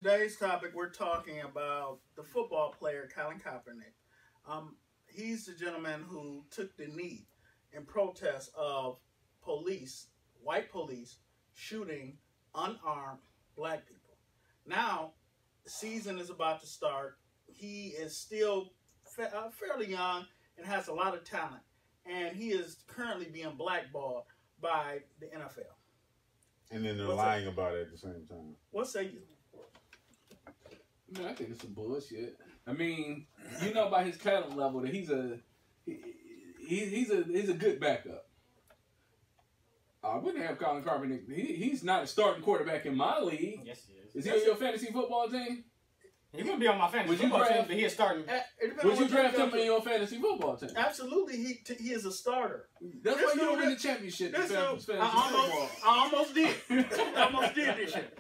Today's topic, we're talking about the football player Colin Kaepernick. He's the gentleman who took the knee in protest of police, white police, shooting unarmed black people. Now, the season is about to start. He is still fairly young and has a lot of talent. And he is currently being blackballed by the NFL. And then they're lying about it at the same time. What say you? Man, I think it's some bullshit. I mean, you know by his talent level that he's a good backup. I wouldn't have Colin Kaepernick. He's not a starting quarterback in my league. Yes, he is. Is he on your fantasy football team? He wouldn't be on my fantasy football team, but he is starting. Would you draft him in your fantasy football team? Absolutely, he is a starter. That's why you don't win the championship. I almost did. I almost did this year.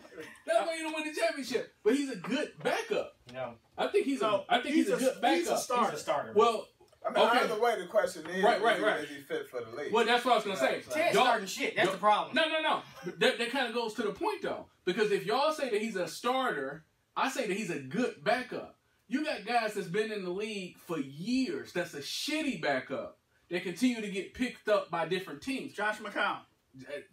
That's why you don't win the championship. But he's a good backup. No, I think he's a good backup. He's a starter. He's a starter. Well, I mean, either way, the question is, right. Is he fit for the league? Well, that's what I was going to say. Ted's starting shit. That's the problem. No. But that kind of goes to the point, though. Because if y'all say that he's a starter, I say that he's a good backup. You got guys that's been in the league for years that's a shitty backup. They continue to get picked up by different teams. Josh McCown.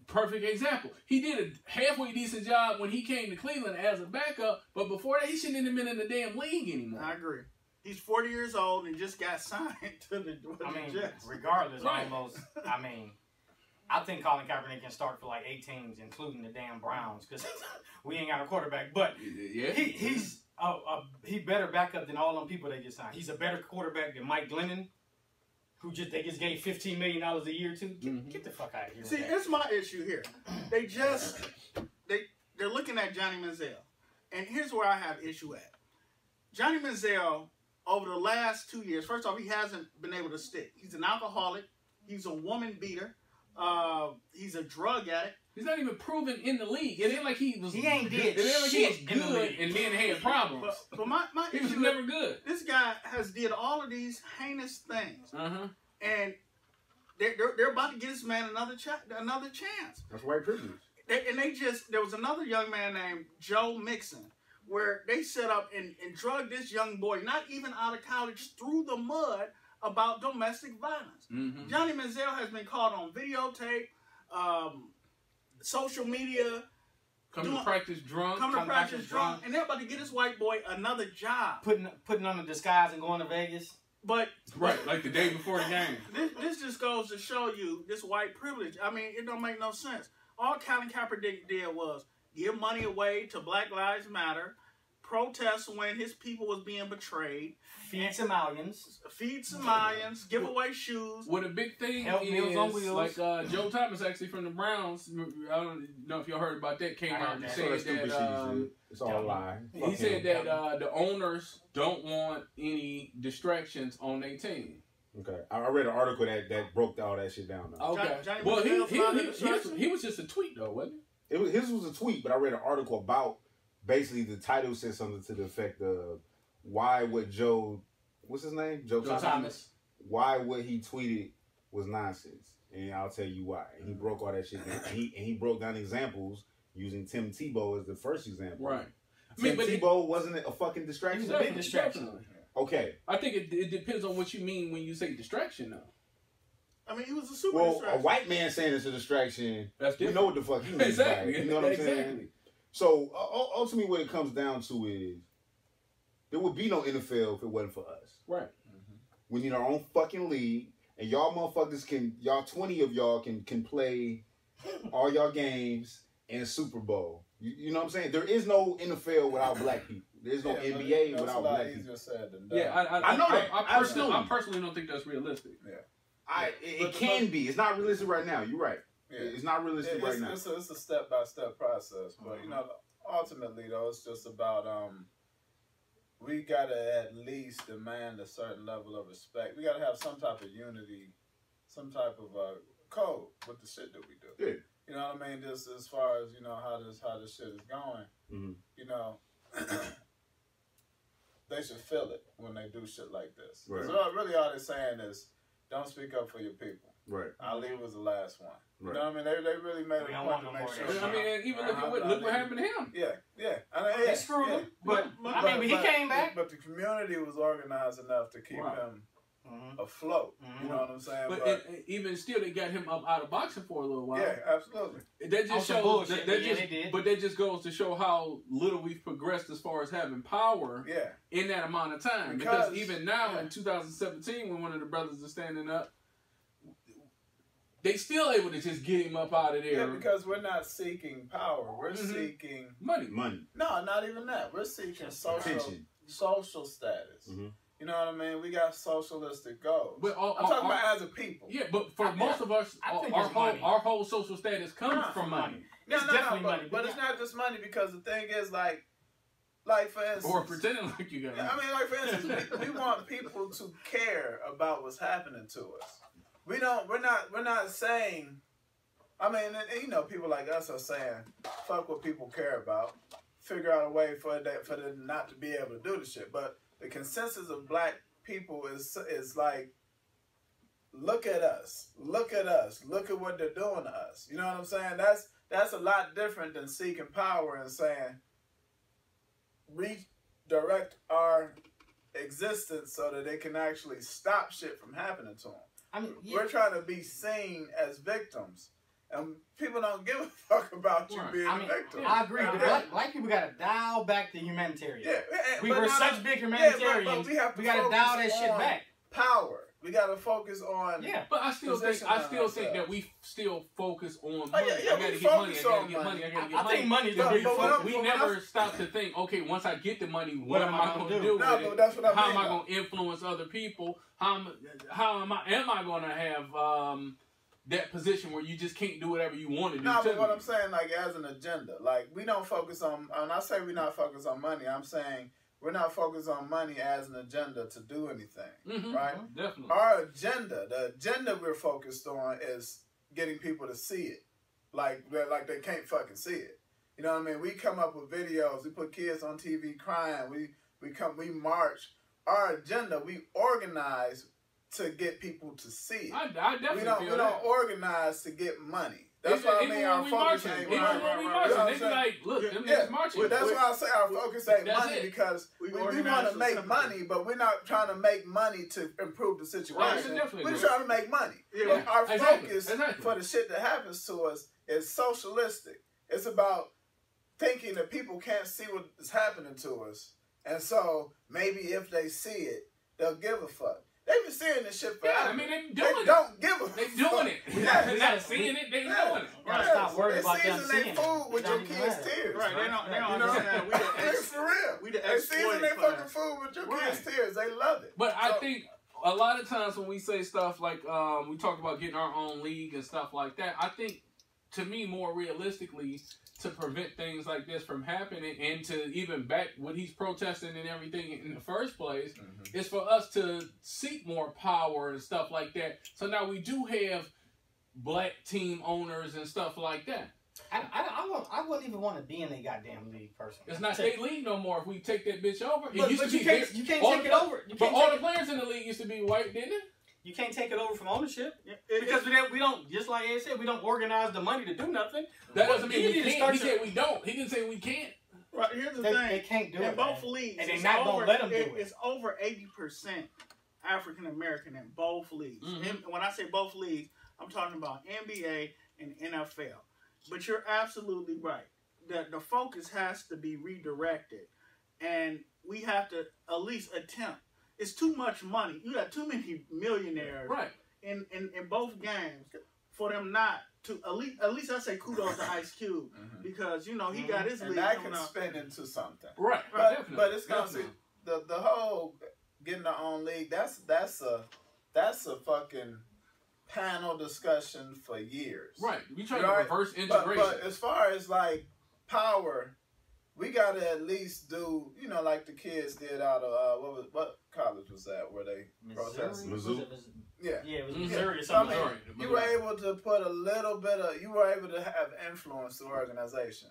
Perfect example. He did a halfway decent job when he came to Cleveland as a backup, but before that, he shouldn't have been in the damn league anymore. I agree. He's 40 years old and just got signed to the Jets. Regardless, almost. I think Colin Kaepernick can start for like 8 teams, including the damn Browns, because we ain't got a quarterback. But he better back up than all them people they just signed. He's a better quarterback than Mike Glennon, who they just gave $15 million a year to. Get the fuck out of here. See, it's my issue here. They're looking at Johnny Manziel, and here's where I have issue at. Johnny Manziel, over the last 2 years, first off, he hasn't been able to stick. He's an alcoholic. He's a woman beater. He's a drug addict. He's not even proven in the league. It ain't like he was. He ain't did It ain't like he was shit good and then had problems. But my he was issue never good. This guy has did all of these heinous things, and they're about to get this man another chance. That's white privilege. There was another young man named Joe Mixon, where they set up and drugged this young boy, not even out of college, through the mud about domestic violence. Johnny Manziel has been caught on videotape, social media. Come to practice drunk. And they're about to get this white boy another job. Putting on a disguise and going to Vegas. But like the day before the game. This just goes to show you this white privilege. I mean, it don't make no sense. All Colin Kaepernick did was give money away to Black Lives Matter, protest when his people was being betrayed, feed Somalians, give away shoes. What a big thing Help Meals on Wheels. Like Joe Thomas actually from the Browns. I don't know if y'all heard about that. Came out and said that it's all a lie. He said that the owners don't want any distractions on their team. Okay, I read an article that broke all that shit down. Though. Okay, well he was just a tweet though, wasn't it? His was a tweet, but I read an article about basically the title said something to the effect of why what what's his name? Joe Thomas. Why what he tweeted was nonsense, and I'll tell you why. And he broke all that shit down. And he broke down examples using Tim Tebow as the first example. Right. Tim Tebow wasn't a fucking distraction. He was a big distraction. Okay. I think it depends on what you mean when you say distraction, though. I mean, he was a super distraction. A white man saying it's a distraction, that's different. You know what the fuck he means. Exactly. You know what I'm saying? So, ultimately what it comes down to is there would be no NFL if it wasn't for us. Right. We need our own fucking league, and y'all motherfuckers y'all 20 of y'all can play all y'all games in a Super Bowl. You know what I'm saying? There is no NFL without black people. There's no NBA without black people. Said than done. Yeah, I know that. I personally don't think that's realistic. Yeah. It can be. It's not realistic right now. You're right. Yeah. It's not realistic right now. It's a step-by-step process. But, ultimately, though, it's just about, we got to at least demand a certain level of respect. We got to have some type of unity, some type of code with the shit that we do. Yeah. You know what I mean? Just as far as, how this shit is going, they should feel it when they do shit like this. Right. So really all they're saying is, don't speak up for your people. Right. Ali was the last one. Right. You know what I mean? They really made a point to make sure. I mean, even look what happened to him. Yeah. I mean, They screwed him, but he came back. But the community was organized enough to keep him afloat. You know what I'm saying? But even still, they got him up out of boxing for a little while. Yeah, absolutely. That just shows. But that just goes to show how little we've progressed as far as having power. In that amount of time. Because even now in 2017, when one of the brothers is standing up, they still able to just get him up out of there. Yeah, because we're not seeking power. We're seeking money. No, not even that. We're seeking social status. You know what I mean? We got socialistic goals. But I'm talking about as a people. Yeah, but for most of us, our whole social status comes from money. No, money. But it's not just money, because the thing is, like for instance, or pretending like you got money. I mean, like for instance, we want people to care about what's happening to us. We're not saying. I mean, you know, people like us are saying, "Fuck what people care about." Figure out a way for them not to be able to do the shit. But the consensus of black people is like, look at us, look at what they're doing to us. You know what I'm saying? That's a lot different than seeking power and saying, redirect our existence so that they can actually stop shit from happening to them. I mean, we're trying to be seen as victims, and people don't give a fuck about you being a victim. I agree. Black people got to dial back the humanitarian. Yeah, we were such big humanitarians. But we got to dial that shit back. Power. We got to focus on. Yeah, but I still think that we still focus on money. I gotta get money. I gotta get money. I think money is the big focus. We never stop to think, okay, once I get the money, what am I going to do with it? That's what How am I going to influence other people? How am I going to have that position where you just can't do whatever you want to do? No, but what I'm saying, like, as an agenda, like, we don't focus on. When I say we're not focused on money, I'm saying we're not focused on money as an agenda to do anything, right? Definitely. Our agenda, the agenda we're focused on, is getting people to see it, like they can't fucking see it. You know what I mean? We come up with videos. We put kids on TV crying. We march. Our agenda, we organize to get people to see it. I definitely we don't organize to get money. That's why I mean our focus ain't money. They be like, look, them niggas marching. Well, that's why I say our focus ain't money, because we want to make money, but we're not trying to make money to improve the situation. We're trying to make money. Yeah. Our focus for the shit that happens to us is socialistic. It's about thinking that people can't see what is happening to us, and so maybe if they see it, they'll give a fuck. They've been seeing this shit forever. I mean, they don't give a fuck. They doing it. They're not seeing it. They doing it. Gotta stop worrying about them seeing it. They season their food with your kids' tears. Right. They don't understand. For real. They season their fucking food with your kids' tears. They love it. But I think a lot of times when we say stuff like we talk about getting our own league and stuff like that, I think, to me, more realistically, to prevent things like this from happening and to even back what he's protesting and everything in the first place, is for us to seek more power and stuff like that. So now we do have black team owners and stuff like that. I wouldn't even want to be in a goddamn league, personally. It's not state league no more if we take that bitch over. But you can't take it over. But all the players in the league used to be white, didn't it? You can't take it over from ownership because we don't, just like Ed said, we don't organize the money to do nothing. That doesn't mean we can't. He said we don't. He didn't say we can't. Right, here's the thing. They can't do it. In both leagues. And they're not going to let them do it. It's over 80% African American in both leagues. And when I say both leagues, I'm talking about NBA and NFL. But you're absolutely right. The focus has to be redirected. And we have to at least attempt. It's too much money. You got too many millionaires in both games for them not to at least I say kudos to Ice Cube because you know he got his league that coming can up. spin into something. Right. But it's gonna see the whole getting their own league. That's a fucking panel discussion for years. Right. We try to reverse integration. But as far as like power, we gotta at least do, you know, like the kids did out of what college was that where they protested? Missouri. Yeah, it was Missouri or So, I something. mean, you were able to put a little bit of, you were able to have influence through organization.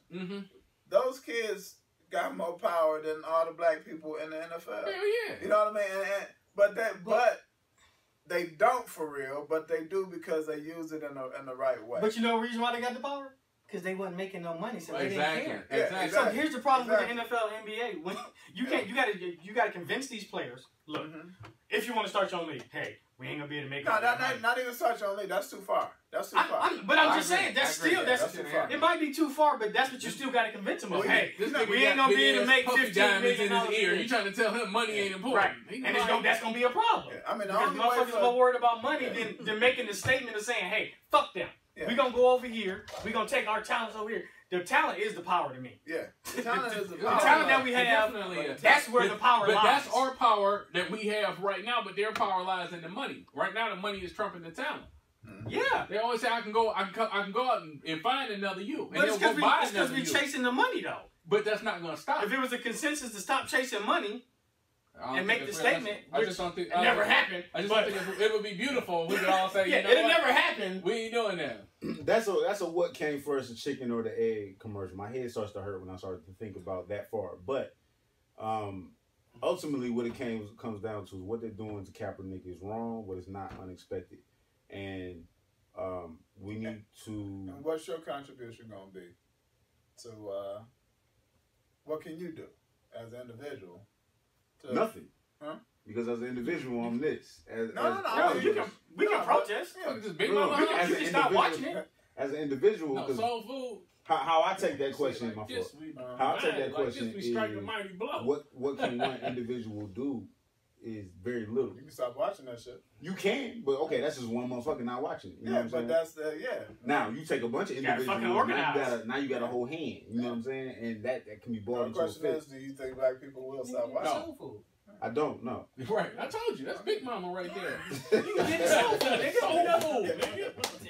Those kids got more power than all the black people in the NFL. Hell yeah. You know what I mean? But they don't for real, but they do because they use it in the right way. But you know the reason why they got the power? Because they wasn't making no money, so they didn't care. Yeah, Exactly. So here's the problem with the NFL and NBA. When you gotta convince these players, look, if you want to start your own league, hey, we ain't gonna be able to make it. Not even start your own league. That's too far. That's too far. But I'm just saying, that's too far. It might be too far, but that's what you still gotta convince them of. Hey, we ain't gonna be able to make $15 million in his ear. You trying to tell him money ain't important, right? And that's gonna be a problem. Yeah. I mean, because motherfuckers are more worried about money than they're making the statement of saying, hey, fuck them. Yeah. We're going to go over here. We're going to take our talents over here. The talent is the power to me. Yeah. The talent is the power. The talent that we have, that's where the power lies. But that's our power that we have right now, but their power lies in the money. Right now, the money is trumping the talent. Yeah. They always say, I can go out and find another you. And but it's because we're chasing the money, though. But that's not going to stop. If it was a consensus to stop chasing money, and make the statement, I just don't think it never happened. I just don't think it would be beautiful. We could all say, yeah, it'll never happen. We ain't doing that. That's a what came first, the chicken or the egg commercial. My head starts to hurt when I start to think about that far. But ultimately, what it comes down to is what they're doing to Kaepernick is wrong, but it's not unexpected, and we need to. And what's your contribution going to be to what can you do as an individual? Nothing. Huh? Because as an individual, I'm this. We can protest. Yeah, just big mama. You can stop watching it. As an individual, no, soul food. How I take that question, my fault. How I take that question is what can one individual do is very little. You can stop watching that shit. You can, but okay, that's just one motherfucker not watching it. You know what I'm saying? That's Now you take a bunch of individuals. Now you got a whole hand. You know what I'm saying? And that can be bought into a fist. The question is, do you think black people will stop watching? No. I don't know. Right, I told you that's Big Mama right there. You can get soul food,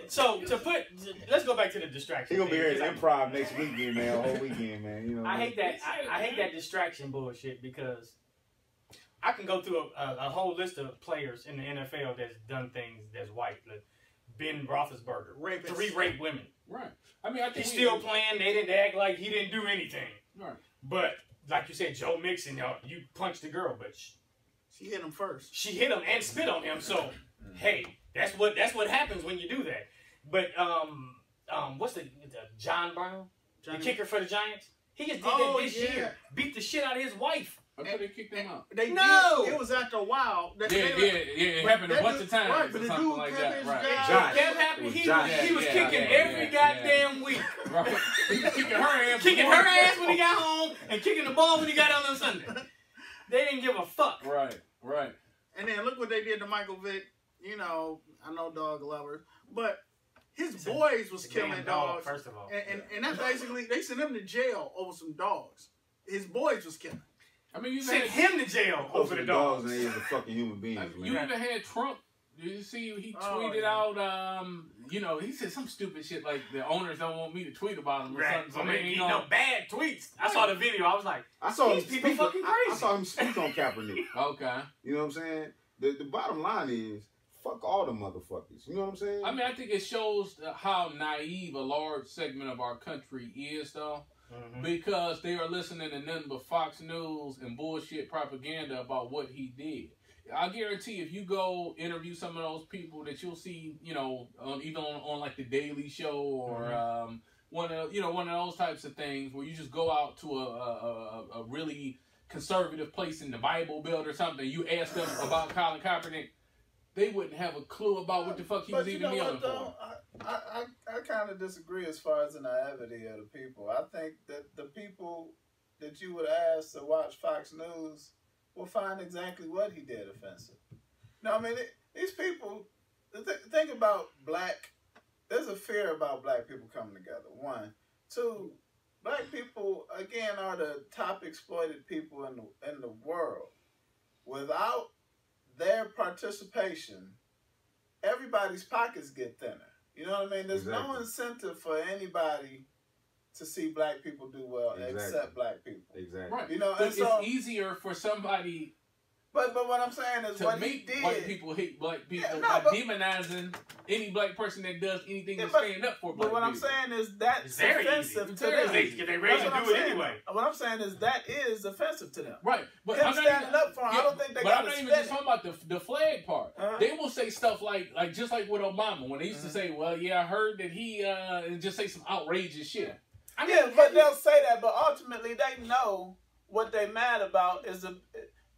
So let's go back to the distraction. He gonna be here at Improv next weekend, man. A whole weekend, man. You know. I hate that. I hate that distraction bullshit because I can go through a whole list of players in the NFL that's done things that's white. Like Ben Roethlisberger, 3 raped women. Right. I mean, I think he's still playing. They didn't act like he didn't do anything. Right. But like you said, Joe Mixon, you punched the girl, but she hit him first. She hit him and spit on him. So hey, that's what happens when you do that. But what's the John Brown, the kicker for the Giants? He just did that this year. Beat the shit out of his wife. I thought they kicked him out. It was after a while. It happened a bunch of times. Right, but the dude like that. Right. He was kicking every goddamn week. Right. He was kicking her ass when he got home and kicking the ball when he got out on Sunday. They didn't give a fuck. Right. And then look what they did to Michael Vick. You know, I know dog lovers, but his boys was killing dogs. First of all, and that's basically they sent him to jail over some dogs. His boys was killing. I mean, you sent him to jail over the dogs. And they are the fucking human beings. You even had Trump. Did you see he tweeted out? He said some stupid shit like the owners don't want me to tweet about him or something. So they ain't bad tweets. I saw the video. I was like, these people fucking crazy. I saw him speak on Kaepernick. Okay. You know what I'm saying? The bottom line is, fuck all the motherfuckers. You know what I'm saying? I mean, I think it shows how naive a large segment of our country is, though. Mm-hmm. Because they are listening to nothing but Fox News and bullshit propaganda about what he did. I guarantee if you go interview some of those people that you'll see, either on like the Daily Show or one of those types of things where you just go out to a really conservative place in the Bible Belt or something, you ask them about Colin Kaepernick, they wouldn't have a clue about what the fuck he was even kneeling for. I kind of disagree as far as the naivety of the people. I think that the people that you would ask to watch Fox News will find exactly what he did offensive. No, I mean, these people, think about there's a fear about black people coming together, 1. 2, black people, again, are the top exploited people in the world. Without their participation, everybody's pockets get thinner. You know what I mean? There's no incentive for anybody to see black people do well except black people. Exactly. Right. You know, but it's easier for somebody. But what I'm saying is what he did. White people hate black people by demonizing any black person that does anything to stand up for black people. But what I'm saying is that's offensive to them. They ready to do it anyway. What I'm saying is that is offensive to them. Right. But I'm standing up for them. I don't think they got to I'm not even just talking about the flag part. They will say like just like with Obama when they used to say, "Well, yeah, I heard that he," and just say some outrageous shit. I mean, but they'll say that, but ultimately they know what they mad about is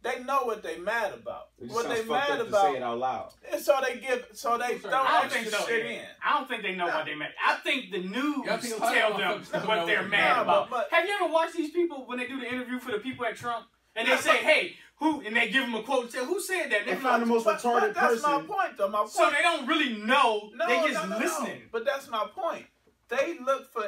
they know what they mad about. What they mad about. To say it out loud. And so they throw extra shit in. I don't think they know what they mad. I think the news tell them what they're mad about. But have you ever watched these people when they do the interview for the people at Trump and they say, "Hey, who?" and they give them a quote and say, "Who said that?" They find the most retarded person. That's my point, though. My point. So they don't really know. They just listening. But that's my point. They look for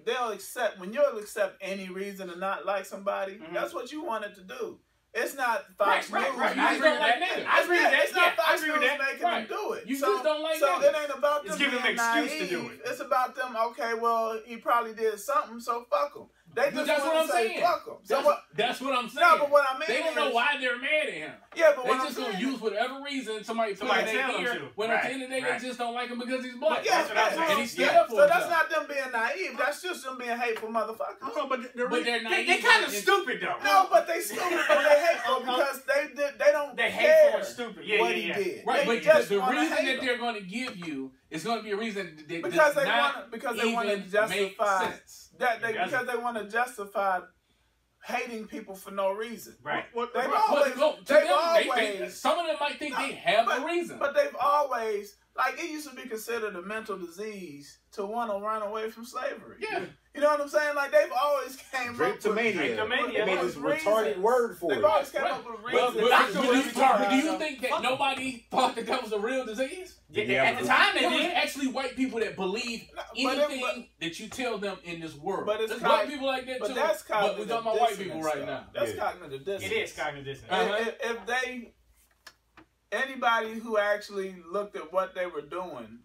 they'll accept, when you'll accept any reason to not like somebody, that's what you wanted to do. It's not Fox News. Right. I agree with that. I agree with that. It's not Fox News making them do it. You just don't like So it ain't about them it's giving them an excuse to do it. It's about them, okay, well, he probably did something, so fuck him. They just that's want to say fuck him. That's what I'm saying. No, but what I mean they don't know why they're mad at him. Yeah, but they just gonna use whatever reason somebody put in their ear. When at the end of the day, they just don't like him because he's black. Yeah, that's what I'm saying. And he's scared for so that's not them being naive. That's just them being hateful motherfuckers. No, but they're naive. They're kind of stupid though. No, but they stupid, but they hateful because they don't they care hateful and stupid. what he did. Right, they but just the reason that him. they're going to give you is going to be a reason that because they want to justify that because they want to justify hating people for no reason. Right. Some of them might think they have a reason. But they've always, like, it used to be considered a mental disease to want to run away from slavery. Yeah. You know what I'm saying? Like, they've always came up with... They made this retarded word for it. They've always came up with reasons. Do you think that nobody thought that was a real disease? Yeah, at the time they did. There was actually white people that believe anything that you tell them in this world. But it's white people like that too. But we're talking about white people right now. That's cognitive dissonance. It is cognitive dissonance. If anybody who actually looked at what they were doing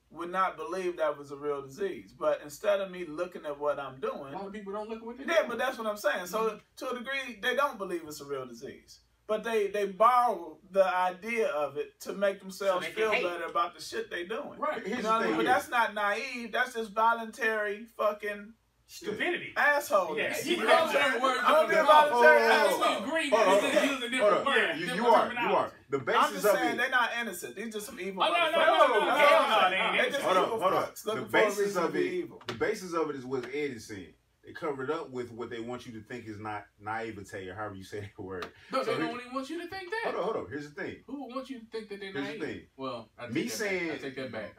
would not believe that was a real disease. But instead of me looking at what I'm doing... A lot of people don't look at what they're doing. Yeah, but that's what I'm saying. So, to a degree, they don't believe it's a real disease. But they borrow the idea of it to make themselves feel better about the shit they doing. Right. You know what I mean? But that's not naive. That's just voluntary fucking... stupidity. Asshole. Yeah. You know what I'm saying? I'm being voluntary asshole. You are. The basis I'm just of saying it. they're not innocent. These just some evil. No. They're just evil fucks. The basis of it. The basis of it is what Ed is saying. They covered up with what they want you to think is not naivete or however you say the word. No, they don't even want you to think that. Hold on. Here's the thing. Who would want you to think that they're naive? Here's the thing. Well, I take that back.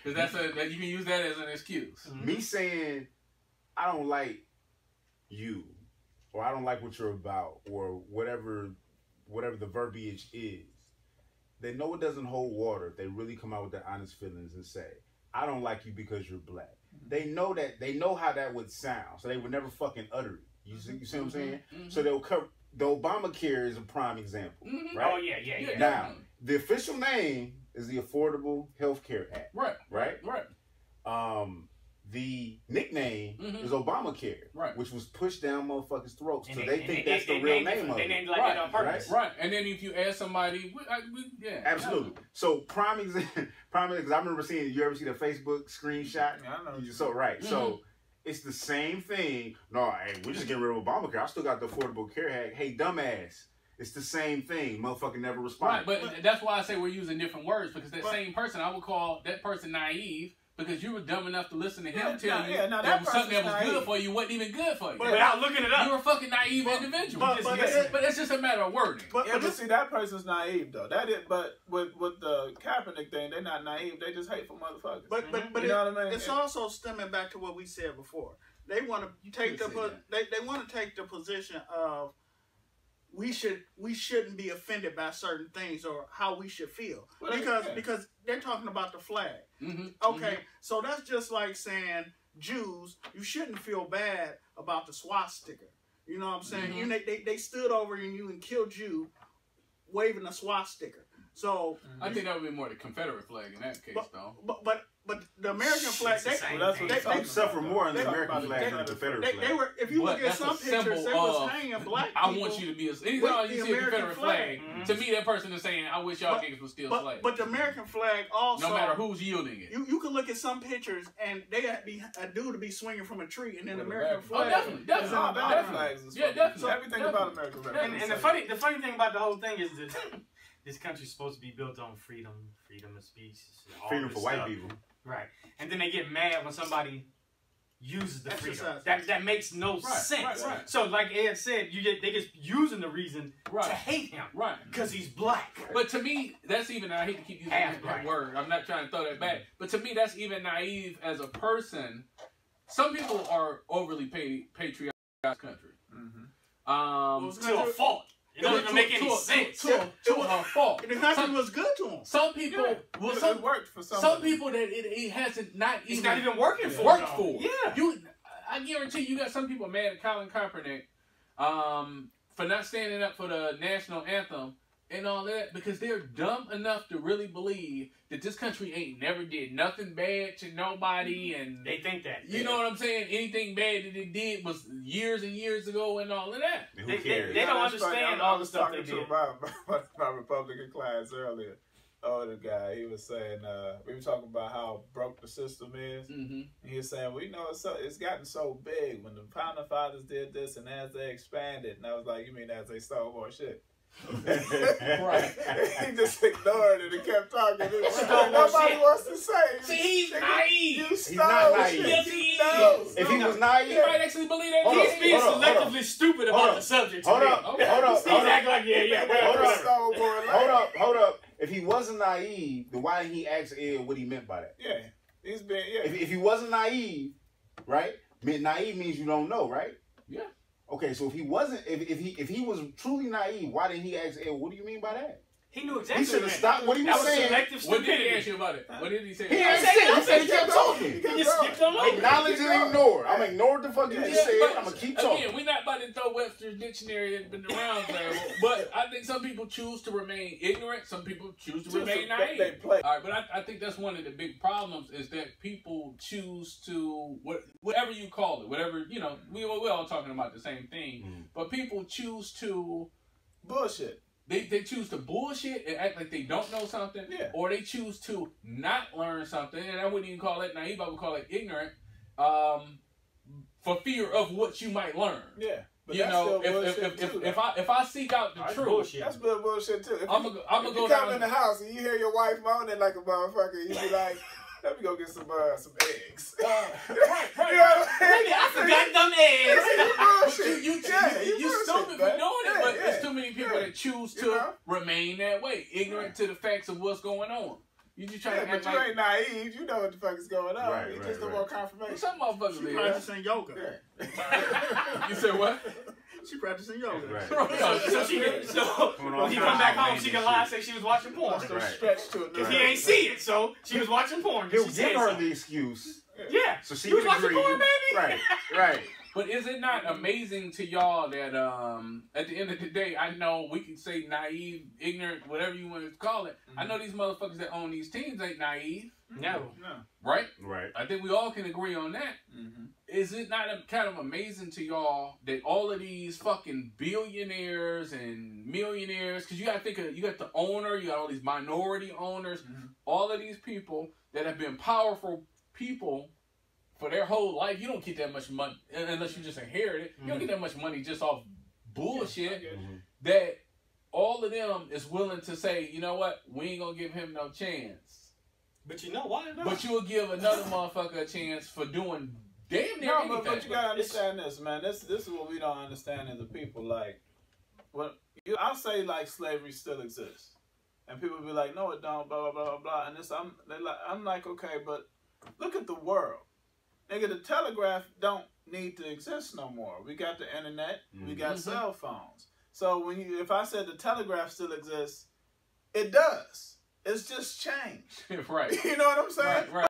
Because you can use that as an excuse. Me saying I don't like you, or I don't like what you're about, or whatever the verbiage is. They know it doesn't hold water if they really come out with their honest feelings and say, I don't like you because you're black. They know that. They know how that would sound, so they would never fucking utter it. You see what I'm saying? So they'll cover. The Obamacare is a prime example, right? Oh yeah. Now, the official name is the Affordable Health Care Act. Right. The nickname is Obamacare, which was pushed down motherfuckers' throats. So they think that's the real name of it. They named it like that on purpose. Right. And then if you ask somebody, absolutely. So prime example, because I remember seeing. You ever see the Facebook screenshot? Yeah, I know. So so it's the same thing. No, hey, we're just getting rid of Obamacare. I still got the Affordable Care Act. Hey, dumbass. It's the same thing. Motherfucker never responded. Right, but that's why I say we're using different words, because that same person, I would call that person naive. Because you were dumb enough to listen to him tell you that was something that was good for you wasn't even good for you. But without looking it up. You're a fucking naive individual. But it's just a matter of wording. But see, that person's naive, though. But with the Kaepernick thing, they're not naive. They just hateful motherfuckers. But you know what I mean? It's also stemming back to what we said before. They want to take they want to take the position of we shouldn't be offended by certain things or how we should feel because they're talking about the flag. So that's just like saying Jews, you shouldn't feel bad about the swastika. You know what I'm saying? They stood over you and killed you waving a swastika. So I think that would be more the Confederate flag in that case, though. But the American flag, they suffer more in the American flag than the Confederate flag. They were, if you look at some pictures, they was hanging black people. I want you to be anytime you see a Confederate flag, to me that person is saying, I wish y'all niggas would steal slaves. But the American flag also, no matter who's yielding it. You can look at some pictures and they be a dude to be swinging from a tree, and then the American flag. Definitely. Yeah, definitely. Everything about American flag. And the funny thing about the whole thing is that this country's supposed to be built on freedom of speech, all freedom this for stuff. white people. Right. And then they get mad when somebody uses the freedom. Exercise. That makes no sense. Right. So like Ed said, they just using the reason to hate him. Right. Because he's black. But to me, that's even, I hate to keep using that word. I'm not trying to throw that back. But to me, that's even naive as a person. Some people are overly patriotic in this country. To a fault. It doesn't even make any sense. To a fault. The country was good to him. Some people, it worked for some people that it hasn't He's not even working for. Yeah. I guarantee you got some people mad at Colin Kaepernick for not standing up for the national anthem and all that because they're dumb enough to really believe that this country ain't never did nothing bad to nobody, and they think that. You know what I'm saying? Anything bad that it did was years and years ago and all of that. Who cares? They don't understand all the stuff they did. I was talking to my Republican clients earlier. Oh, the guy, he was saying, we were talking about how broke the system is. And he was saying, well, you know, it's gotten so big when the Founding Fathers did this and as they expanded. And I was like, you mean as they stole more shit? Right. He just ignored it and kept talking. Nobody wants to say. See, he's naive. He's not naive. Yes, he is. If he was naive, he might actually believe that. He's being selectively stupid about the subject. Hold up. He's acting like, Hold up. If he wasn't naive, then why didn't he ask Ed what he meant by that? Yeah. He's been, If he wasn't naive, right? Naive means you don't know, right? Yeah. Okay, so if he wasn't, if he was truly naive, why didn't he ask Ed, what do you mean by that? He knew exactly. He should have stopped what he was saying. What did he ask you about it? What did he say? He ain't said. He said he kept talking. He just skipped on over. Acknowledge and ignore. I'm ignoring the fuck you just said. I'm gonna keep talking. Again, we're not about to throw Webster's dictionary in the round there, but I think some people choose to remain ignorant. Some people choose to remain naive. They play. All right, but I think that's one of the big problems is that people choose to whatever you call it, whatever we're all talking about the same thing, but people choose to bullshit. They choose to bullshit and act like they don't know something, or they choose to not learn something, and I wouldn't even call it naive, I would call it ignorant, for fear of what you might learn. Yeah. But if I seek out the truth, bullshit. That's real bullshit too. I'm gonna if go you down come in the house and you hear your wife moaning like a motherfucker, you be like, let me go get some eggs. Right. I forgot them eggs. You stupid for doing it, but there's too many people that choose to remain that way, ignorant to the facts of what's going on. You just trying to act but you ain't naive. You know what the fuck is going on. You just don't want confirmation. Some motherfuckers She practicing yoga. You said what? She practicing yoga. So when he come back home, she can lie and say she was watching porn. Stretch to it. Because he ain't see it, so she was watching porn. He'll give her the excuse. Yeah. So she was watching porn, baby. Right. But is it not amazing to y'all that at the end of the day, I know we can say naive, ignorant, whatever you want to call it. I know these motherfuckers that own these teams ain't naive. No. Right? Right. I think we all can agree on that. Is it not kind of amazing to y'all that all of these fucking billionaires and millionaires, because you got to think of, you got the owner, you got all these minority owners, all of these people that have been powerful people for their whole life. You don't get that much money unless you just inherit it. You don't get that much money just off bullshit. That all of them is willing to say, you know what, we ain't gonna give him no chance. But you know why not? But you'll give another motherfucker a chance for doing damn near anything. But you gotta understand this, man. This is what we don't understand as a people. Like, I'll say like slavery still exists, and people be like, no, it don't. Blah blah blah blah blah. And I'm like, okay, but look at the world. Nigga, the telegraph don't need to exist no more. We got the internet. We got cell phones. So if I said the telegraph still exists, it does. It's just changed. Right. You know what I'm saying? Right.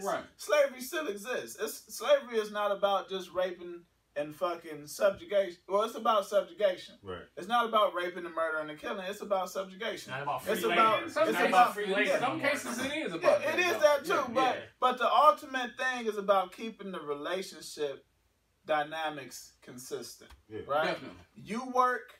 Right. Slavery still exists. Slavery is not about just raping and fucking subjugation. Well, it's about subjugation. Right. It's not about raping and murder and killing. It's about subjugation. Not about it's free about labor. it's about free labor. Some cases it is about it is that too. But the ultimate thing is about keeping the relationship dynamics consistent. Yeah. Right? Definitely. You work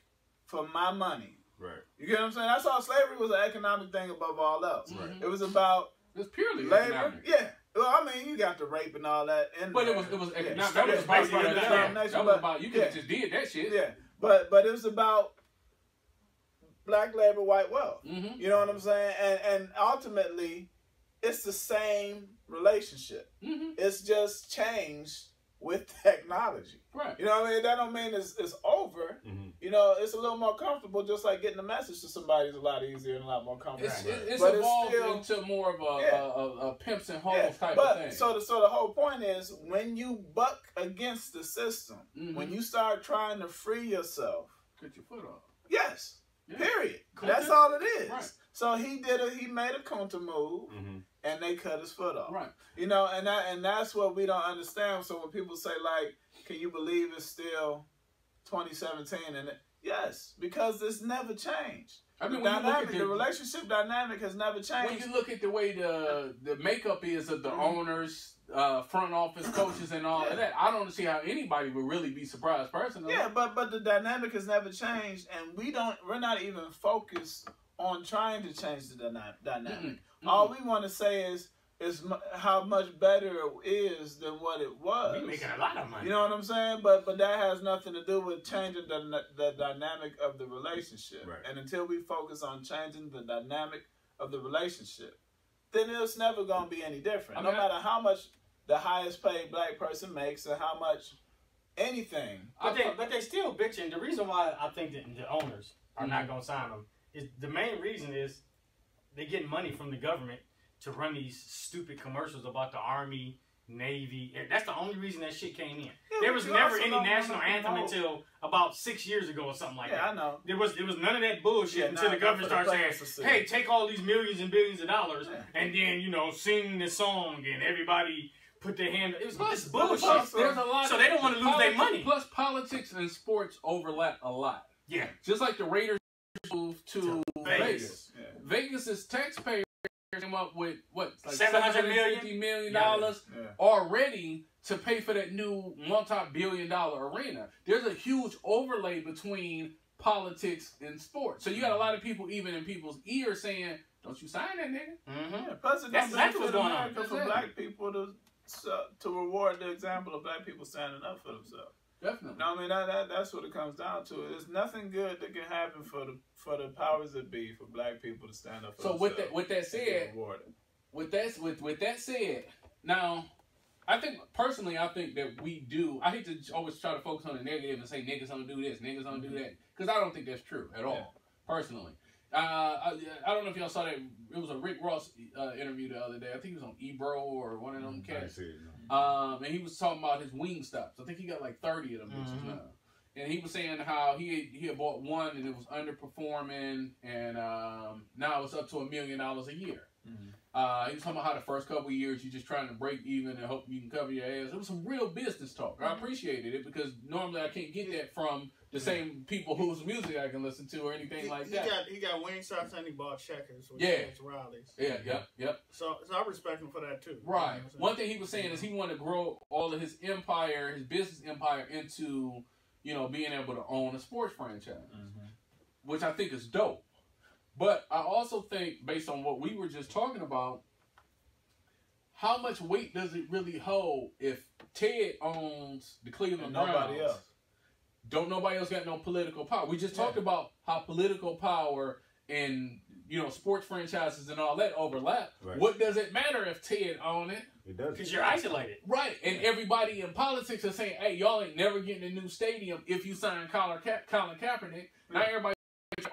for my money. Right. You get what I'm saying? That's all. Slavery was an economic thing above all else. Right. It was about it's purely labor. Economic. Yeah. Well, I mean, you got the rape and all that. But it was economic. That was about you could have just did that shit. Yeah. But it was about black labor, white wealth. Mm-hmm. You know what I'm saying? And ultimately, it's the same relationship. Mm-hmm. It's just changed with technology. Right. You know what I mean? That don't mean it's over. Mm-hmm. You know, it's a little more comfortable, just like getting a message to somebody is a lot easier and a lot more comfortable. It's but evolved it's still, into more of a pimps and hoes type but, of thing. So the whole point is, when you buck against the system, when you start trying to free yourself, cut your foot off. Yes. Yeah. Period. Kunta? That's all it is. Right. So he made a Kunta move, and they cut his foot off. Right. You know, and that's what we don't understand. So when people say, like, can you believe it's still 2017? And yes, because it's never changed. I mean, the relationship dynamic has never changed. When you look at the way the makeup is of the owners, front office coaches, and all of that, I don't see how anybody would really be surprised personally. Yeah, but the dynamic has never changed, and we're not even focused on trying to change the dynamic. All we want to say is how much better it is than what it was. We're making a lot of money. You know what I'm saying? But that has nothing to do with changing the dynamic of the relationship. Right. And until we focus on changing the dynamic of the relationship, then it's never going to be any different. No matter how much the highest paid black person makes or how much anything. But they still bitching. The reason why I think that the owners are not going to sign them is the main reason is they get money from the government to run these stupid commercials about the Army, Navy. That's the only reason that shit came in. Yeah, there was never any don't national anthem until about 6 years ago or something like that. Yeah, I know. There was none of that bullshit until the government started saying, hey, take all these millions and billions of dollars and then, sing this song and everybody put their hand. It's bullshit. There's a lot so they don't want to lose their money. Plus, politics and sports overlap a lot. Yeah. Just like the Raiders moved to Vegas. Yeah. Vegas's taxpayers came up with what, like $750 million already to pay for that new multi-billion-dollar arena. There's a huge overlay between politics and sports. So you got a lot of people, even in people's ears, saying, "Don't you sign that nigga?" Mm-hmm. Yeah, plus, that's exactly what's going on. For black people to reward the example of black people standing up for themselves. Definitely. No, I mean that's what it comes down to. There's nothing good that can happen for the powers that be for black people to stand up for themselves. So with that said, with that said, now I think that we do. I hate to always try to focus on the negative and say niggas don't do this, niggas don't do that, because I don't think that's true at all. Personally, I don't know if y'all saw that. It was a Rick Ross interview the other day. I think he was on Ebro or one of them cats. And he was talking about his wing stops. I think he got like 30 of them bitches now. And he was saying how he had bought one and it was underperforming, and now it's up to $1 million a year. He was talking about how the first couple of years you're just trying to break even and hope you can cover your ass. It was some real business talk. I appreciated it because normally I can't get that from the same people whose music I can listen to or anything like that. He got wing stops and he bought checkers. Rallies. Yep. So I respect him for that too. Right. One thing he was saying is he wanted to grow all of his empire, his business empire, into being able to own a sports franchise, which I think is dope. But I also think, based on what we were just talking about, how much weight does it really hold if Ted owns the Cleveland Browns? Nobody else. Don't nobody else got no political power. We just talked about how political power and sports franchises and all that overlap. Right. What does it matter if Ted own it? It does. Because you're isolated. Right. And everybody in politics are saying, hey, y'all ain't never getting a new stadium if you sign Colin Kaepernick. Now everybody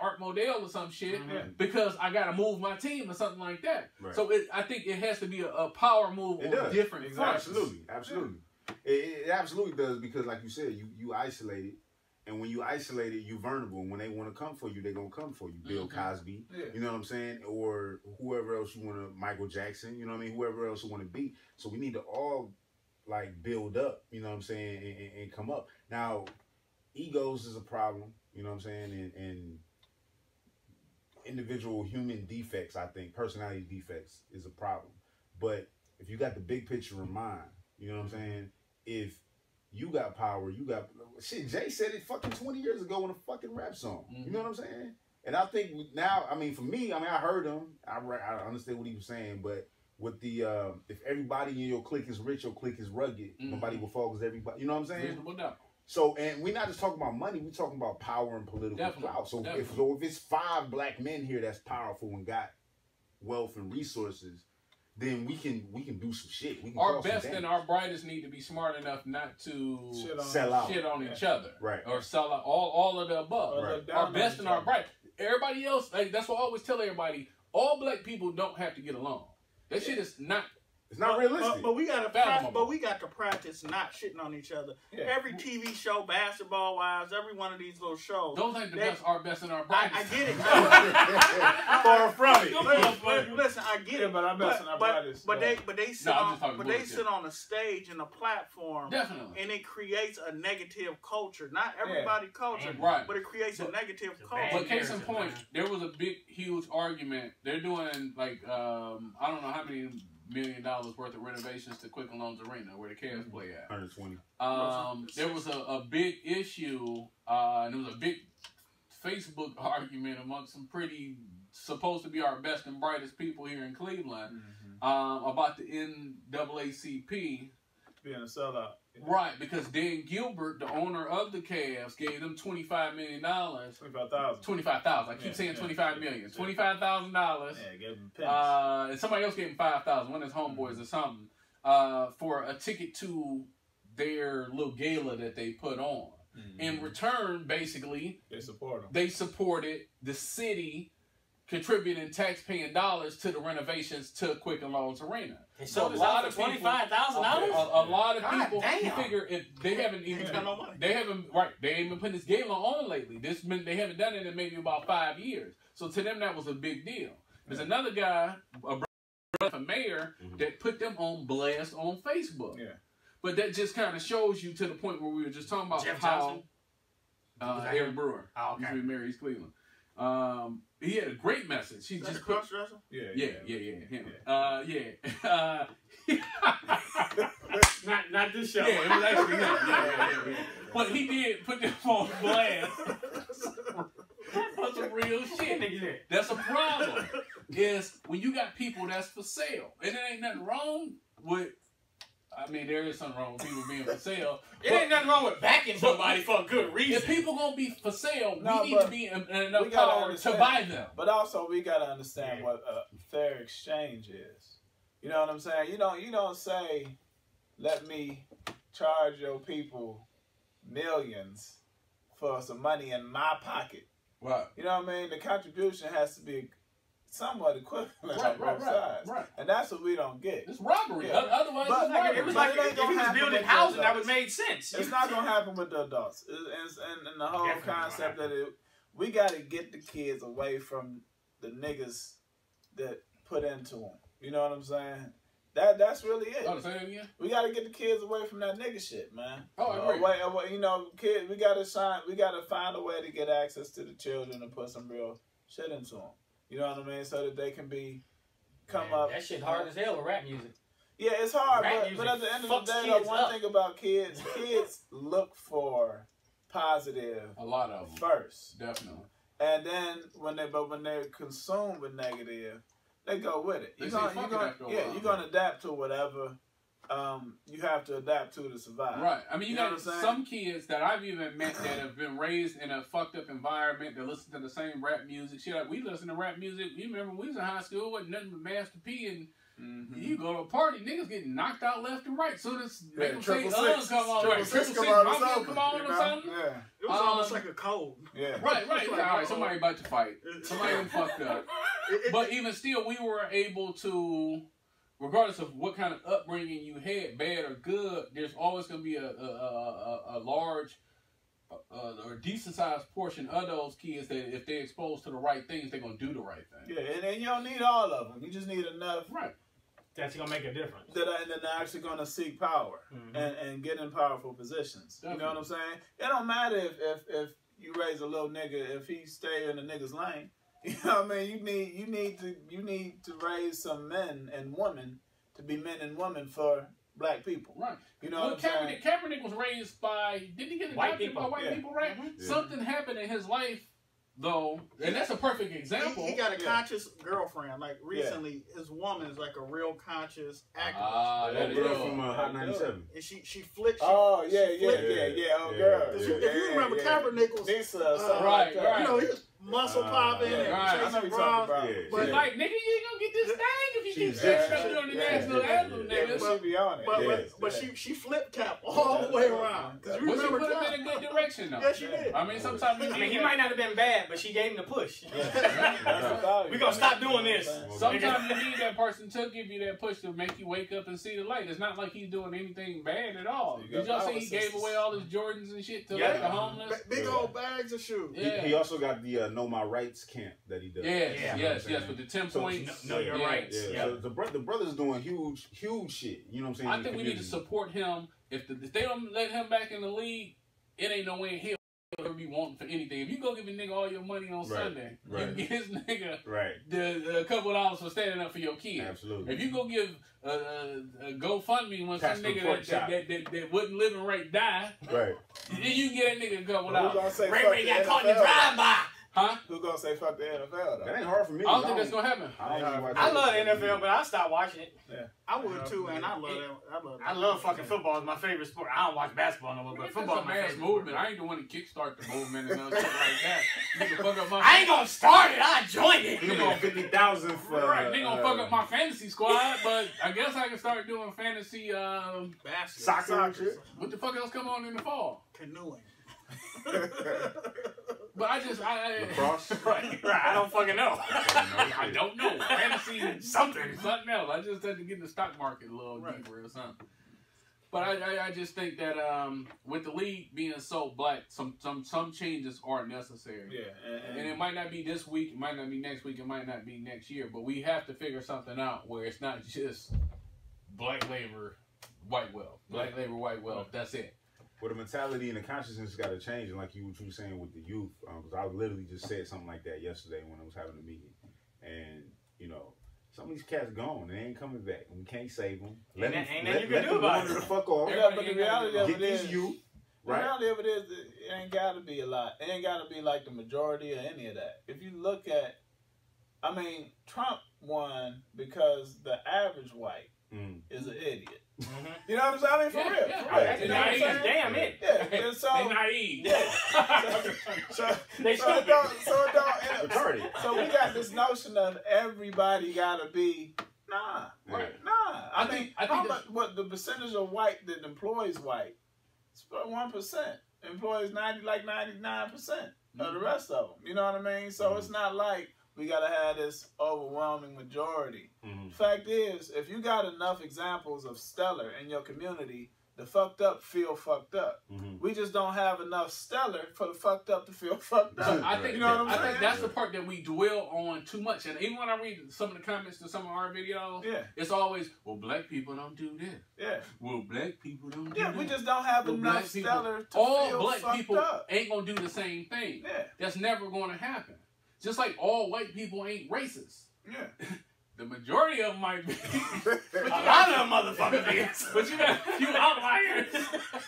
Art Modell or some shit because I got to move my team or something like that. Right. So I think it has to be a power move on different fronts. Absolutely. It absolutely does, because like you said, you isolated. And when you isolated, you vulnerable. When they want to come for you, they're going to come for you. Bill Cosby, you know what I'm saying? Or whoever else you want to, Michael Jackson, you know what I mean? Whoever else you want to be. So we need to all, build up, you know what I'm saying, and come up. Now, egos is a problem, you know what I'm saying? And individual human defects, I think, personality defects is a problem. But if you got the big picture in mind, you know what I'm saying? If you got power, you got shit. Jay said it fucking 20 years ago in a fucking rap song. You know what I'm saying? And I think now, for me, I heard him. I understand what he was saying, but with the if everybody in your clique is rich, your clique is rugged. Nobody will fall because everybody. You know what I'm saying? So, and we're not just talking about money, we're talking about power and political clout. So if it's 5 black men here that's powerful and got wealth and resources, then we can do some shit. We can our best and our brightest need to be smart enough not to shit on each other, right? Or sell out all of the above. Right. Our best and our bright. Everybody else, like, that's what I always tell everybody. All black people don't have to get along. That shit is not. It's not realistic. But we got to practice not shitting on each other. Yeah. Every TV show, basketball wise, every one of these little shows. Don't think that's our best and our brightest. I get it. Far from it. Listen, I get it. But our best and our brightest. But they sit on a stage and a platform. Definitely. And it creates a negative culture. Not everybody culture, right? But it creates a negative culture. But case in point, there was a big, huge argument. They're doing like I don't know how many $1 million worth of renovations to Quicken Loans Arena where the Cavs play at. 120. There was a big issue, and there was a big Facebook argument amongst some pretty supposed to be our best and brightest people here in Cleveland about the NAACP being a sellout. Right, because Dan Gilbert, the owner of the Cavs, gave them $25 million. $25,000. I keep saying $25 million. $25,000. Yeah, gave them pennies. And somebody else gave him $5,000. One of his homeboys or something. For a ticket to their little gala that they put on. In return, basically, they supported the city contributing tax-paying dollars to the renovations to Quicken Loans Arena. So a lot of $25,000. A lot of people. You figure if they haven't even they ain't been putting this gala on lately. They haven't done it in maybe about 5 years. So to them that was a big deal. There's another guy, a mayor, that put them on blast on Facebook. Yeah. But that just kind of shows you to the point where we were just talking about how Aaron Brewer. Oh, okay. He's been married, he's Cleveland. He had a great message. He just cross dresser. Him. Not this show. Yeah, it was actually him. Yeah. But he did put them on blast. That's some real shit. That's a problem. Is when you got people that's for sale, and there ain't nothing wrong with. I mean, there is something wrong with people being for sale. It ain't nothing wrong with backing somebody for a good reason. If people gonna be for sale, we need to be in enough power to buy them. But also, we gotta understand what a fair exchange is. You know what I'm saying? You don't say, let me charge your people millions for some money in my pocket. Right. You know what I mean? The contribution has to be somewhat equivalent on both sides. Right. And that's what we don't get. It's robbery. Yeah. Otherwise, it's robbery. It was like if he was building housing, that would make sense. It's not going to happen with the adults. And the whole concept that we got to get the kids away from the niggas that put into them. You know what I'm saying? That's really it. Oh, say that again? We got to get the kids away from that nigga shit, man. Oh, I agree. You know, kids, we got to find a way to get access to the children and put some real shit into them. You know what I mean? So that they can come up. That shit hard as hell with rap music. Yeah, it's hard. But at the end of the day, though, one thing about kids look for positive. A lot of them. First. Definitely. And then when they're consumed with negative, they go with it. You're gonna adapt to whatever you have to adapt to survive. Right. I mean, you got some kids that I've even met that have been raised in a fucked up environment that listen to the same rap music. Shit, like we listen to rap music. You remember when we was in high school, it wasn't nothing but Master P and you go to a party, niggas getting knocked out left and right. So this nigga say, come on, right? Triple six, come on, or something. Yeah. It was almost like a cold. Yeah. Right. Like, all right, somebody about to fight. Somebody fucked up. But even still, we were able to, regardless of what kind of upbringing you had, bad or good, there's always going to be a large or decent sized portion of those kids that if they're exposed to the right things, they're going to do the right thing. Yeah, and you don't need all of them. You just need enough. Right. That's going to make a difference. And then they're actually going to seek power and get in powerful positions. Definitely. You know what I'm saying? It don't matter if you raise a little nigga, if he stay in the nigga's lane. You know what I mean? You need to raise some men and women to be men and women for black people. Right. You know what I'm saying? Kaepernick was raised by, didn't he get adopted by white people, right? Yeah. Something happened in his life though, and that's a perfect example. He got a conscious girlfriend. Like recently, his woman is like a real conscious activist. That girl from Hot 97. And she flipped. Oh yeah. Oh girl. If you remember, Kaepernick was right. You know, he was muscle popping and chasing bras. But like, nigga, you ain't gonna get this thing if you keep saying up doing the national anthem, nigga. She be on it. But she flipped cap all the way around. But she put him in a good direction, though. Yeah, she did. I mean, sometimes he might not have been bad, but she gave him the push. We gonna stop doing this. Sometimes you need that person to give you that push to make you wake up and see the light. It's not like he's doing anything bad at all. Did y'all see he gave away all his Jordans and shit to like the homeless? Big old bags of shoes. He also got the Know My Rights camp that he does. Yes, with the 10 points. Know your rights. So the brother's doing huge shit. You know what I'm saying? I think we need to support him. If they don't let him back in the league, it ain't no way in hell he'll be wanting for anything. If you go give a nigga all your money on Sunday, you give this nigga a couple of dollars for standing up for your kid. Absolutely. If you go give a GoFundMe when some nigga that wasn't living right die, then you can get that nigga a couple dollars. Ray got caught in the drive-by. Huh? Who's gonna say fuck the NFL though? That ain't hard for me. I don't think that's gonna happen. I love the NFL, but I stopped watching it. Yeah. I would too, and I love it. I love fucking football. It's my favorite sport. I don't watch basketball no more, but football is my favorite movement. I ain't the one to kickstart the movement and shit like that. Nigga fuck up my I ain't gonna start it. I joined it. You know, 50,000 for they gonna fuck up my fantasy squad, but I guess I can start doing fantasy soccer. What the fuck else come on in the fall? Canoeing. But I lacrosse. Right. I don't fucking know. I don't know. Fantasy something else. I just had to get in the stock market a little deeper or something. But I just think that with the league being so black, some changes are necessary. Yeah, and it might not be this week, it might not be next week, it might not be next year. But we have to figure something out where it's not just black labor, white wealth. Black labor, white wealth. That's it. Well, the mentality and the consciousness got to change, and like you were saying with the youth, because I literally just said something like that yesterday when I was having a meeting, and you know, some of these cats gone, they ain't coming back, and we can't save them. Let them wander the fuck off. But the reality of it is, youth, the reality of it is, it ain't got to be a lot. It ain't got to be like the majority or any of that. If you look at, I mean, Trump won because the average white is an idiot. Mm-hmm. You know what I'm saying? I mean, for real. That's damn it. Yeah. And so, they naive. So so we got this notion of everybody gotta be I think what the percentage of white that employs white, it's about 1%. Employs 99% of the rest of them. You know what I mean? So it's not like we gotta have this overwhelming majority. Fact is, if you got enough examples of stellar in your community, the fucked up feel fucked up. We just don't have enough stellar for the fucked up to feel fucked up. I think, I think that's the part that we dwell on too much. And even when I read some of the comments to some of our videos, it's always, well, black people don't do this. Yeah. Well, black people don't do that. We just don't have enough stellar to all feel black fucked people up. ain't gonna do the same thing. Yeah. That's never gonna happen. Just like all white people ain't racist. Yeah. The majority of them might be. A lot of them motherfuckers is. But you got a few outliers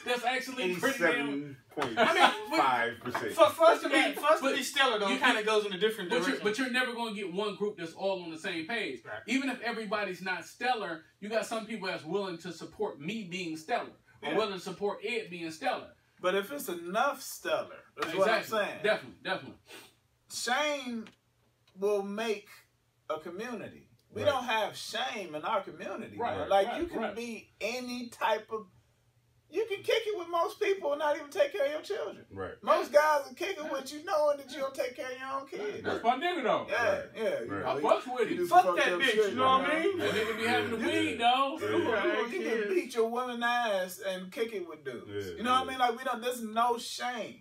that's actually pretty damn. 87.5%. For us to be stellar, though, it kind of goes in a different direction. But you're never going to get one group that's all on the same page. Right. Even if everybody's not stellar, you got some people that's willing to support me being stellar. Or willing to support Ed being stellar. But if it's enough stellar, that's what I'm saying. Definitely. Shame will make a community. We don't have shame in our community. You can be any type of... You can kick it with most people and not even take care of your children. Most guys are kicking with you knowing that you don't take care of your own kids. That's my nigga, though. Yeah. I fucks with him. Fuck that bitch, you know what I mean? That nigga be having the weed, though. You can beat your woman ass and kick it with dudes. You know what I mean? Like, there's no shame.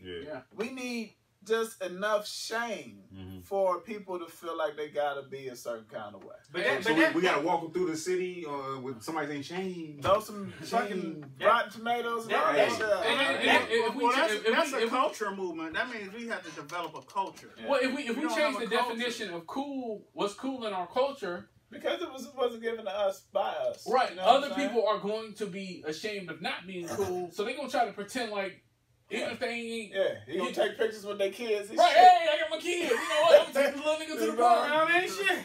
We need just enough shame for people to feel like they gotta be a certain kind of way. But we gotta walk them through the city with somebody saying shame. Throw some fucking rotten tomatoes and all that shit. That's a culture movement. That means we have to develop a culture. Well, if we change the definition of cool, what's cool in our culture. Because it wasn't given to us by us. Right. You know Other people are going to be ashamed of not being cool, so they're gonna try to pretend like even if they ain't... He gonna take pictures with their kids. Right, hey, I got my kid. You know what? I'm gonna take this little nigga to the bar. You know what I mean? Shit.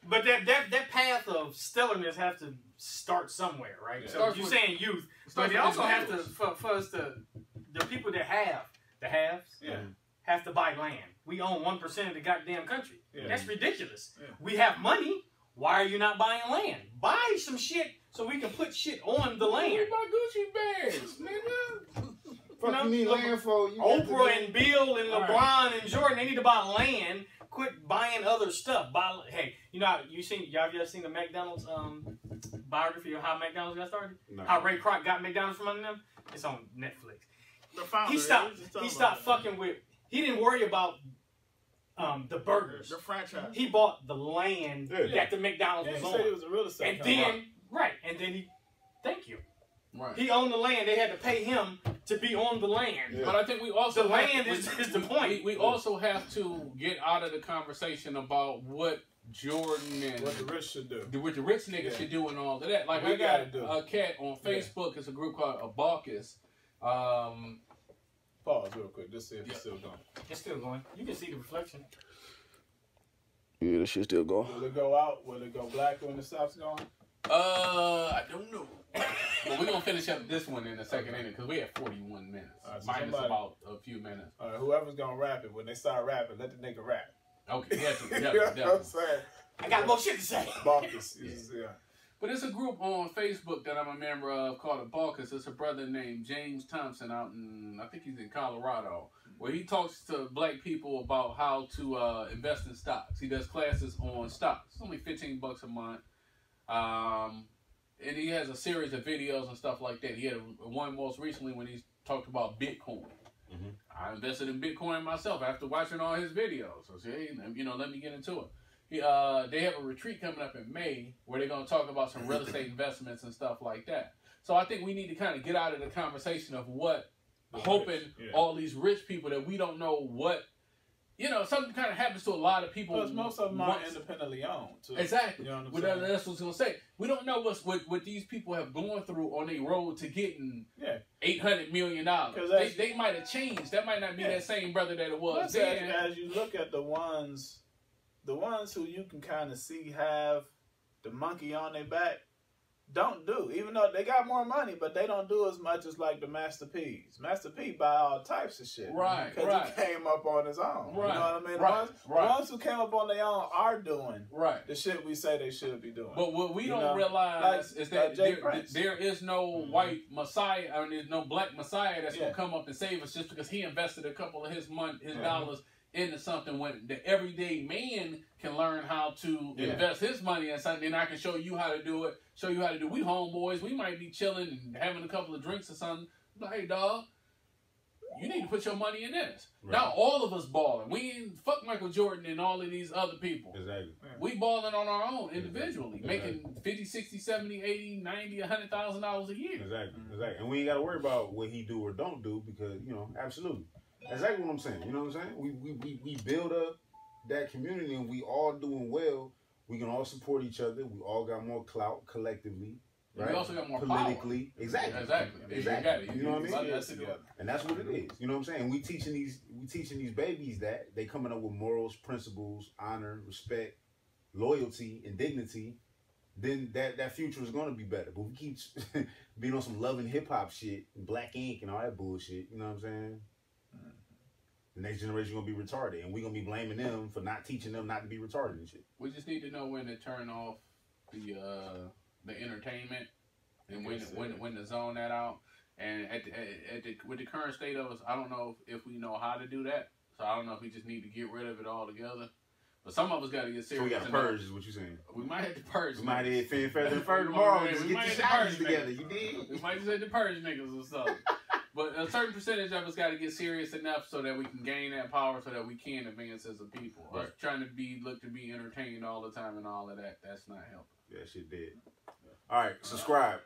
But that path of stellarness have to start somewhere, right? Yeah. So you're saying youth, but they also have to, for us to, the people that have, the haves, have to buy land. We own 1% of the goddamn country. Yeah. That's ridiculous. Yeah. We have money. Why are you not buying land? Buy some shit so we can put shit on the land. We buy Gucci bags, nigga. You need land for you. Oprah and Bill and LeBron and Jordan, they need to buy land. Quit buying other stuff. Hey, y'all have you ever seen the McDonald's biography of how McDonald's got started? No. How Ray Kroc got McDonald's from under them? It's on Netflix. The founder, he stopped fucking with. He didn't worry about the burgers. The franchise. He bought the land that the McDonald's was on. He said it was a real estate company. And then thank you. Right. He owned the land. They had to pay him to be on the land. Yeah. But I think we also is the point. We also have to get out of the conversation about what Jordan and what the rich should do, what the rich niggas should do, and all of that. Like I got a cat on Facebook. It's a group called Abacus. Pause real quick. Just see if it's still going. It's still going. You can see the reflection. Yeah, the shit still going. Will it go out? Will it go black when it stops going? I don't know. But we're gonna finish up this one in the second inning because we have 41 minutes. Right, so minus about a few minutes. All right, whoever's gonna rap it, when they start rapping, let the nigga rap. Okay, definitely. You know what I'm saying? I got more shit to say. Baucus. But there's a group on Facebook that I'm a member of called Abacus. It's a brother named James Thompson out in, I think he's in Colorado, where he talks to black people about how to invest in stocks. He does classes on stocks. It's only $15 a month. And he has a series of videos and stuff like that. He had one most recently when he talked about Bitcoin. Mm-hmm. I invested in Bitcoin myself after watching all his videos. So, hey, let me get into it. They have a retreat coming up in May where they're going to talk about some real estate investments and stuff like that. So I think we need to kind of get out of the conversation of all these rich people that we don't know what, something kind of happens to a lot of people. Because most of them are independently owned, too. Exactly. You know what I'm saying? That's what I was going to say. We don't know what these people have gone through on their road to getting $800 million. They might have changed. That might not be that same brother that it was then. As you look at the ones who you can kind of see have the monkey on their back, don't do. Even though they got more money, but they don't do as much as like the Master P's. Master P buy all types of shit. Right. Because he came up on his own. Right. You know what I mean? The ones who came up on their own are doing the shit we say they should be doing. But what we don't realize is that there is no white Messiah, there's no black Messiah that's going to come up and save us just because he invested a couple of his dollars into something when the everyday man can learn how to invest his money in something, and I can show you how to do it, we homeboys, we might be chilling and having a couple of drinks or something. Like, hey, dog, you need to put your money in this. Right. Now all of us balling. We ain't fuck Michael Jordan and all of these other people. Exactly. We balling on our own individually, making 50, 60, 70, 80, 90, $100,000 a year. Exactly. And we ain't got to worry about what he do or don't do because, absolutely. Exactly what I'm saying. You know what I'm saying? We build up that community and we all doing well. We can all support each other. We all got more clout collectively. Right? We also got more politically. Power. Exactly. You know what I mean? That's and that's what it is. You know what I'm saying? We teaching these babies that they coming up with morals, principles, honor, respect, loyalty, and dignity. Then that future is gonna be better. But we keep being on some love and hip hop shit, and Black Ink and all that bullshit. You know what I'm saying? The next generation gonna be retarded, and we gonna be blaming them for not teaching them not to be retarded and shit. We just need to know when to turn off the entertainment and when to zone that out. And with the current state of us, I don't know if we know how to do that. So I don't know if we just need to get rid of it altogether. But some of us got to get serious. So we got to purge, is what you're saying. We might have to purge. We might have to feather and fur tomorrow. Just get the shots together. You did. We might just have to purge niggas or something. But a certain percentage of us got to get serious enough so that we can gain that power, so that we can advance as a people. Right. Us trying to look to be entertained all the time and all of that, that's not helping. Yeah, shit did. All right, subscribe.